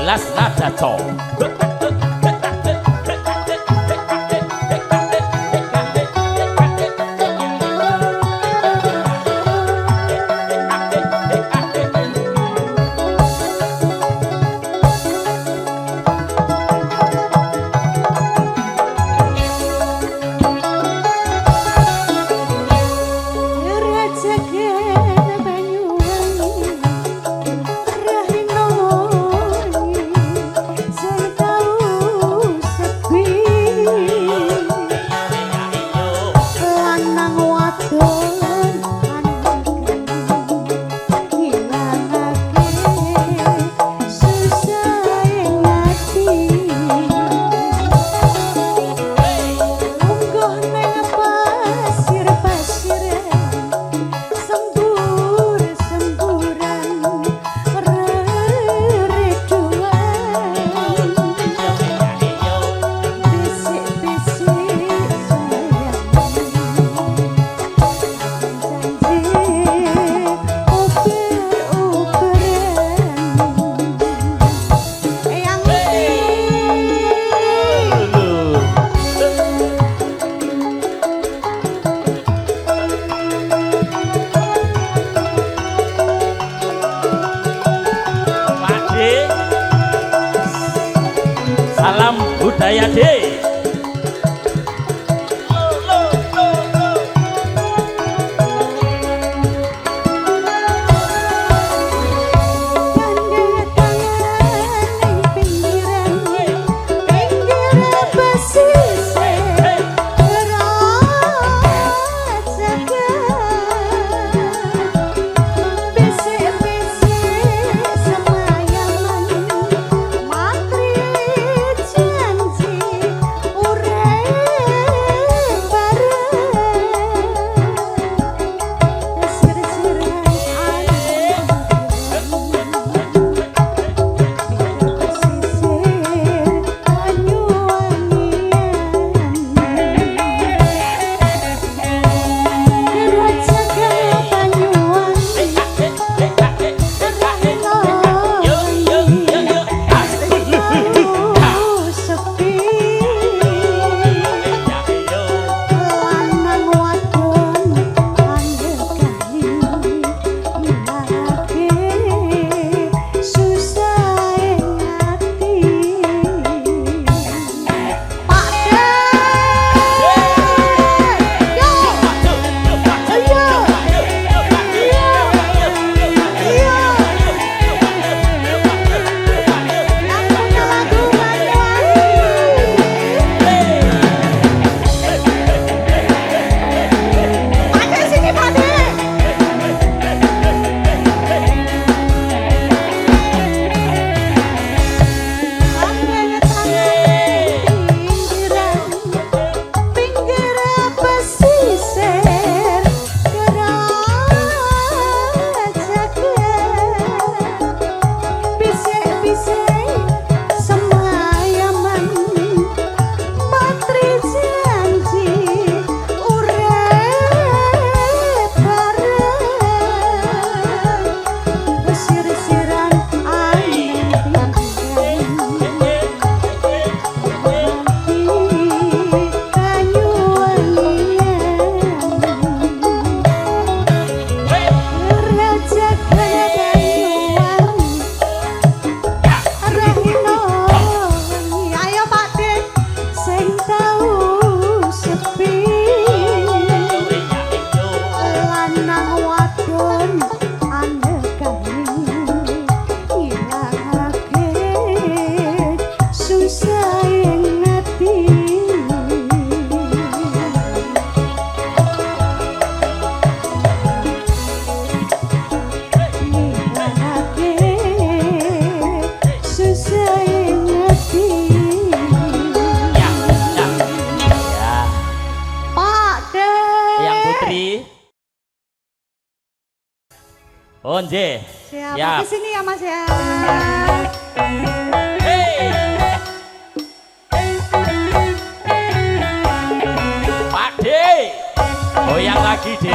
Las nada cok. Salam budaya deh. Onje. Siap. Di sini ya Mas ya. Hey. Pak D. Goyang lagi D.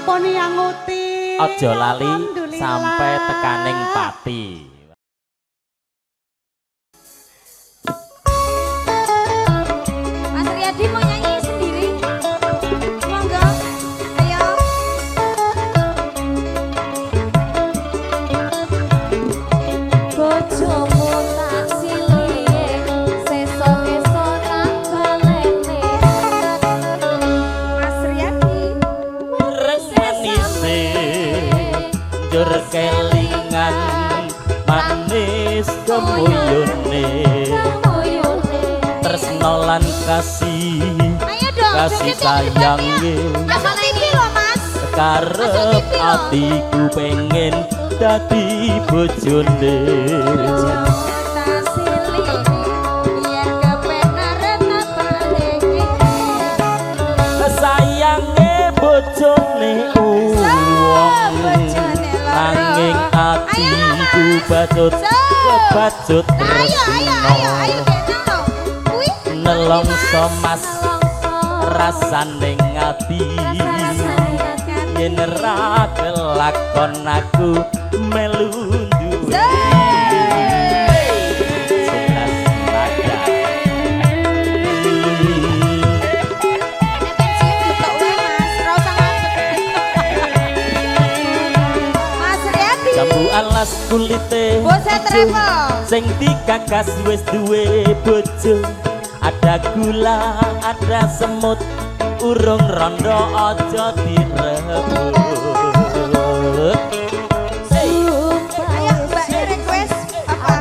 sampun yanguti. Aja lali Alhamdulillah. sampai tekaning pati. Mas Riyadi mau nyanyi sendiri? Monggo, ayo. Bojomu tak silih, sesuk-esuk tak baleni. Mas Riyadi, Remanise njur kelingan manis kemuyune tresno lan kasih ayo dong, kasih joget yang sayange hebatnya. Masuk TV loh mas. karep atiku pengen dadi bojone Tak silih, biar kepenaran apa lagi. sayange bojone wong nanging atiku bacot kebacut Ayo, tresno Denno. Wih, nelongso mas rasane ngati yen ra kelakon aku melu duwe senas nada Mas Riyadi, jambu alas kulite Bose Travel. sing dikakas wis duwe bojo ada gula ada semut urung rondo aja direbut Ayo Mbak request apa?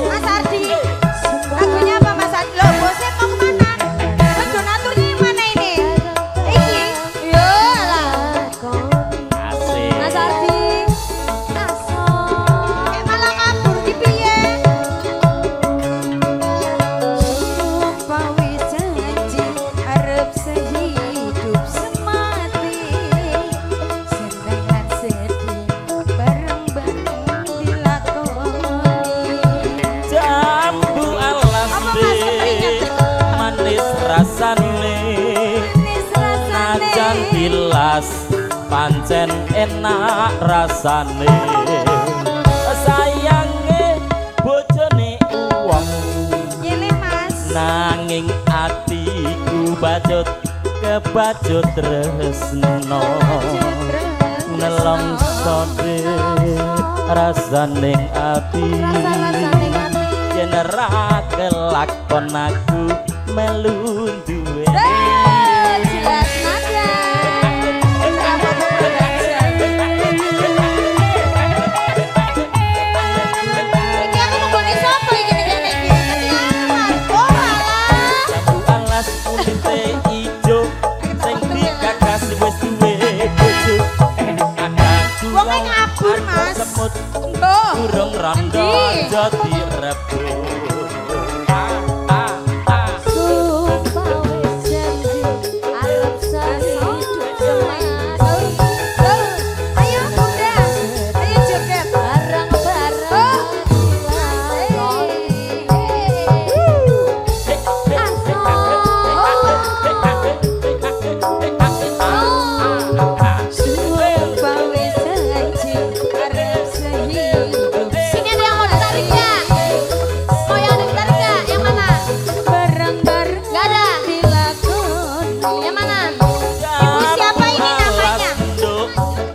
Mas Ardi. Lagunya apa Mas Ardi? Loh, Bose mau kemana? Mas donaturnya yang mana ini? Iki. Yo lah. asik Mas Ardi. Kayak malah kabur di piye? Sumpah wis janji arep sehidup semati. Seneng lan sedih bareng-bareng dilakoni. jambu alas Apa de Mas keperingat? manis rasane Manis rasane. najan tilas pancen enak rasane sayange bojone wong Nyele Mas. nanging atiku bacot kebacut tresno nelongso de rasaning ati yen ra kelakon aku melu duwe Jelas nada. Selamat belajar. Iki aku nunggoni sapa iki nek iki? Ketiawan. Oh alah. jambu alas kulite ijo sing dikakas wis duwe bojo ada Wonge ngabur, Mas. semut Tuh. urung rondo Andi. aja direbut Sumpah wis janji arep sehidup semati. Ayo Bunda, ayo joget bareng-bareng. Sumpah wis janji arep sehidup. Sini ada yang mau ditarik nggak? Mau yang ada ditarik nggak? Yang mana? Bareng-bareng. Nggak ada. Dilakoni. Yang mana? Ibu siapa ini namanya?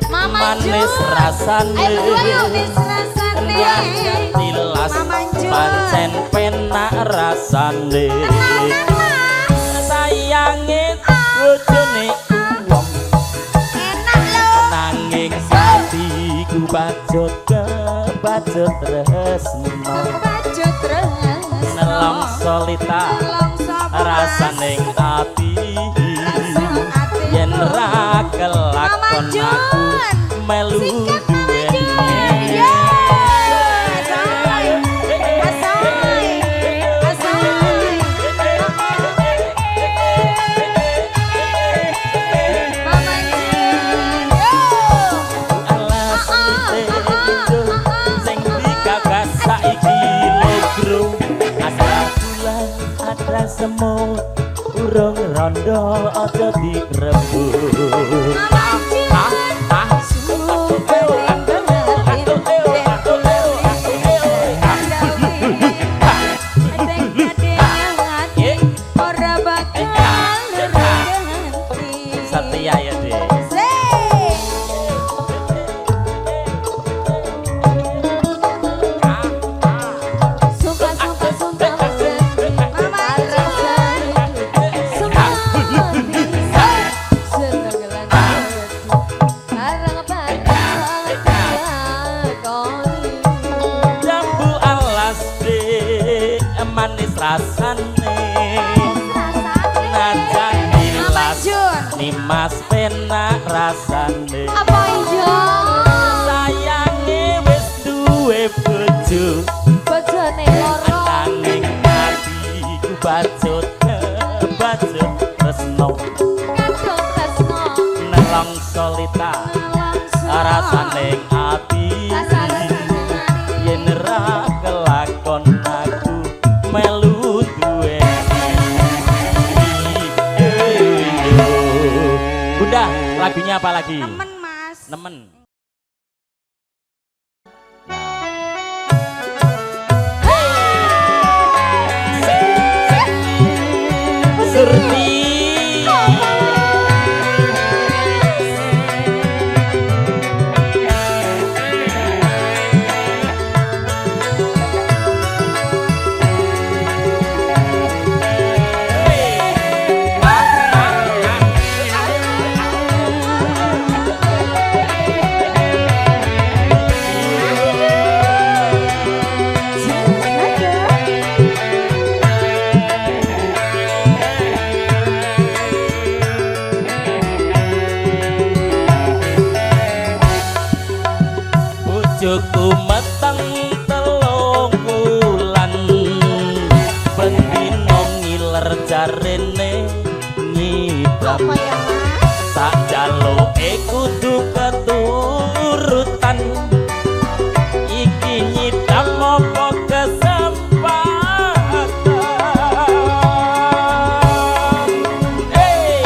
Mama manis Jun. rasane Ayo berdua yuk. Manis rasane. tilas Mama Jun. pancen penak rasane sayange bojone wong Enak loh. nanging atiku bacot kebacut tresno Baju terus. nelongso lita rasaning ati yen ra kelakon aku melu duweni alas tejo sing dikagas saiki legro ada gula ada semut urung rondo aja direbut rasane Rasane. najan Apa dilas Jun? nimas penak rasane Apa Jun? sayange wis duwe bojo Bojone loro. nanging atiku bacut bacut tresno Kadung tresno. nelong solita rasane ati yen ra kelakon aku melu duwe Bunda lagunya apa lagi Temen mas. nemen Surti bojoku meteng telung wulan ben dino ngiler jarene ngidam Apa ya Mas? sak jaluke kudu keturutan iki nyidam apa kesempatan hey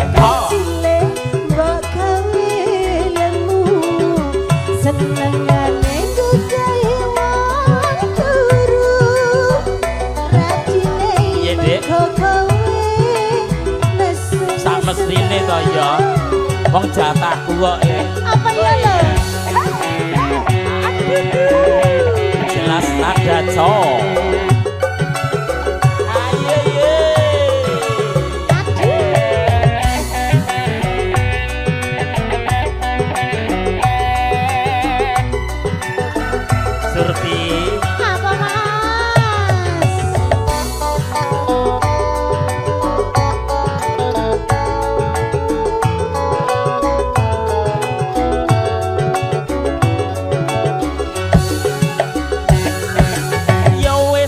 Ono sile mbok kawinanmu senengane kudahe wong turu rajine Iya, Dik. kowe nesu sak mestine to ya wong jatahku kok apa ya lo jelas nada cowok ayo ye Surti apa mas ya wis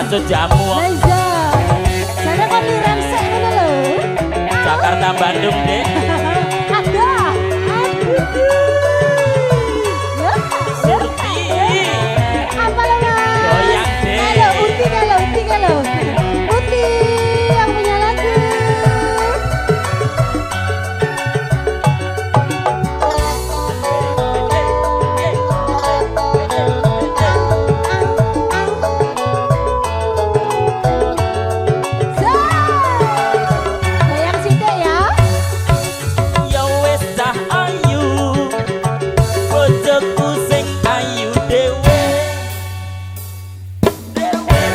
maksud jamu. Leza. Saya kok dirensek ngono lho. Jakarta Bandung, Dek. Ada. Aduh. Ya. Surti. Apa lho? Goyang, Dek. Halo, Uti kalau. Uti yang punya lagu. Goyang sidik ya. Ya wis cah ayu, bojoku sing ayu dhewe. Dewe,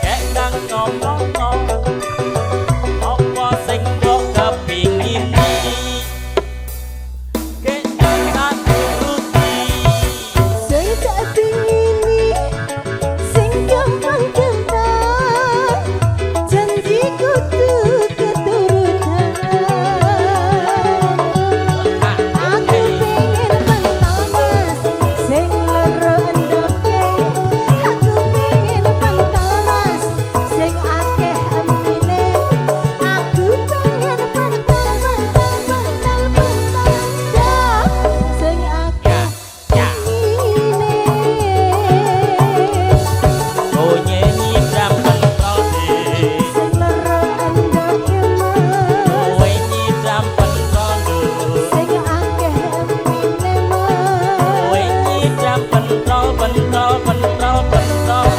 kek nang ngomongno, apa sing kok kepingini? Kek nang turuti. Sing tak pingini, sing gampang-gampang, janji kudu keturutan. Aku pengen pentol mas, sing loro endoke. Aku pengen pentol mas, sing akeh emine. Aku pengen pentol, sing akeh Ya, oh nyanyi dam pentol deh. sing loro endoke mas. Kowe nyidam pentol duh. Sing akeh emine Kowe mas. nyidam pentol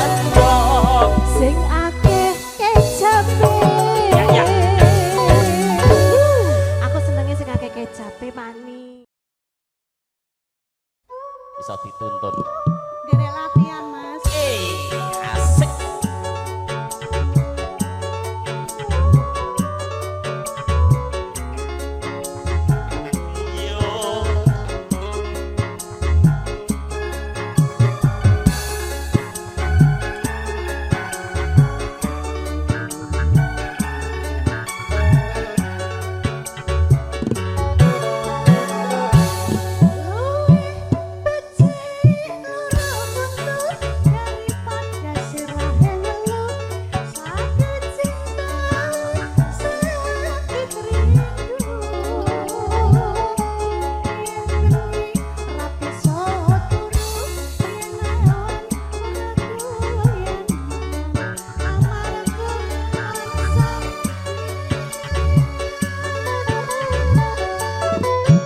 endok. Sing akeh kecape. Ya. Aku senengnya sing akeh kecape mani. Bisa dituntun. Derek latihan mas. Asik. Yo.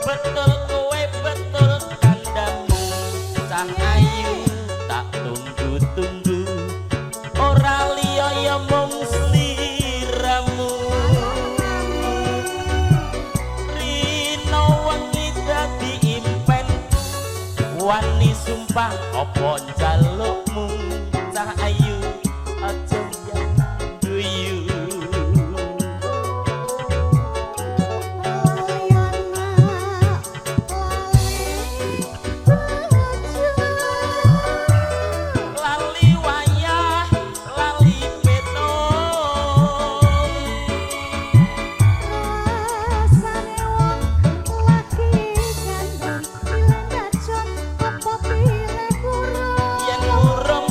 Betul kowe betul kandamu sang ayu tak tunggu-tunggu ora liya ya mung sliramu rino wengi dadi impen wani sumpah apa njalukmu cah ayu aja ya guyu. Lali wayah, lali petong. Rasane wong laki gandeng, bilang dacot apa pilih kurang. Yen urung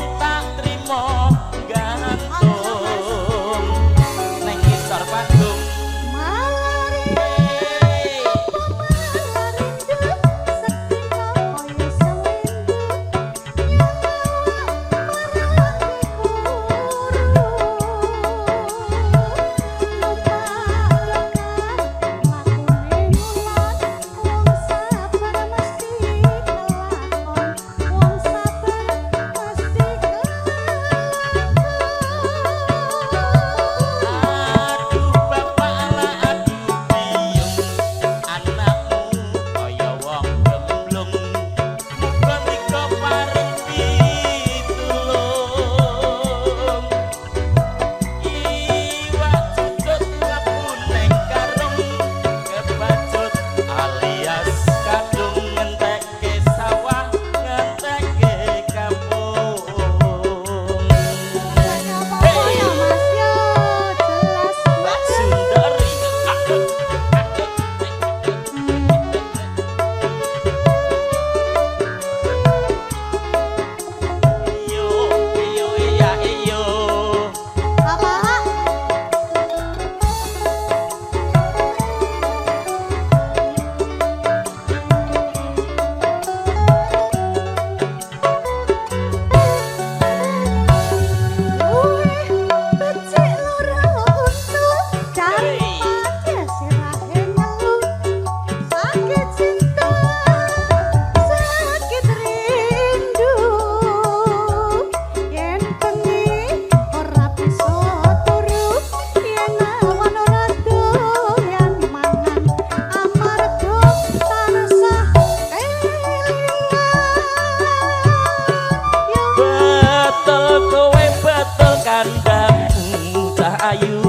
cah ayu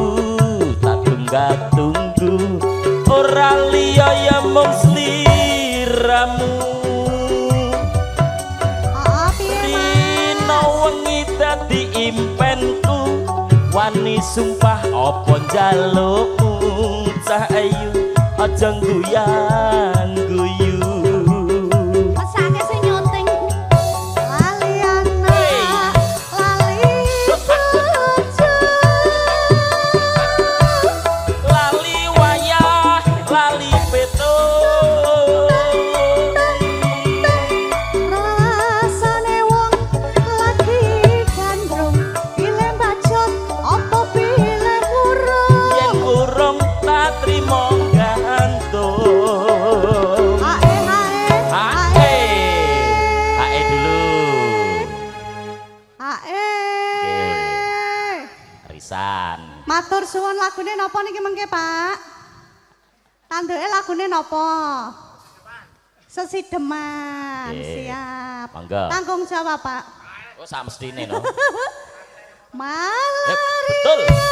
tak tunggu ora liya ya mung sliramu dina wengi dadi impenku wani sumpah apa njalukmu cah ayu aja guyang guyu mesake sing nyuting Matur suwun lagune napa niki mengke Pak? Tanduke lagune napa? Sesideman. Siap. Mangga. Tanggung jawab Pak. Oh samestine no. Malari. Betul.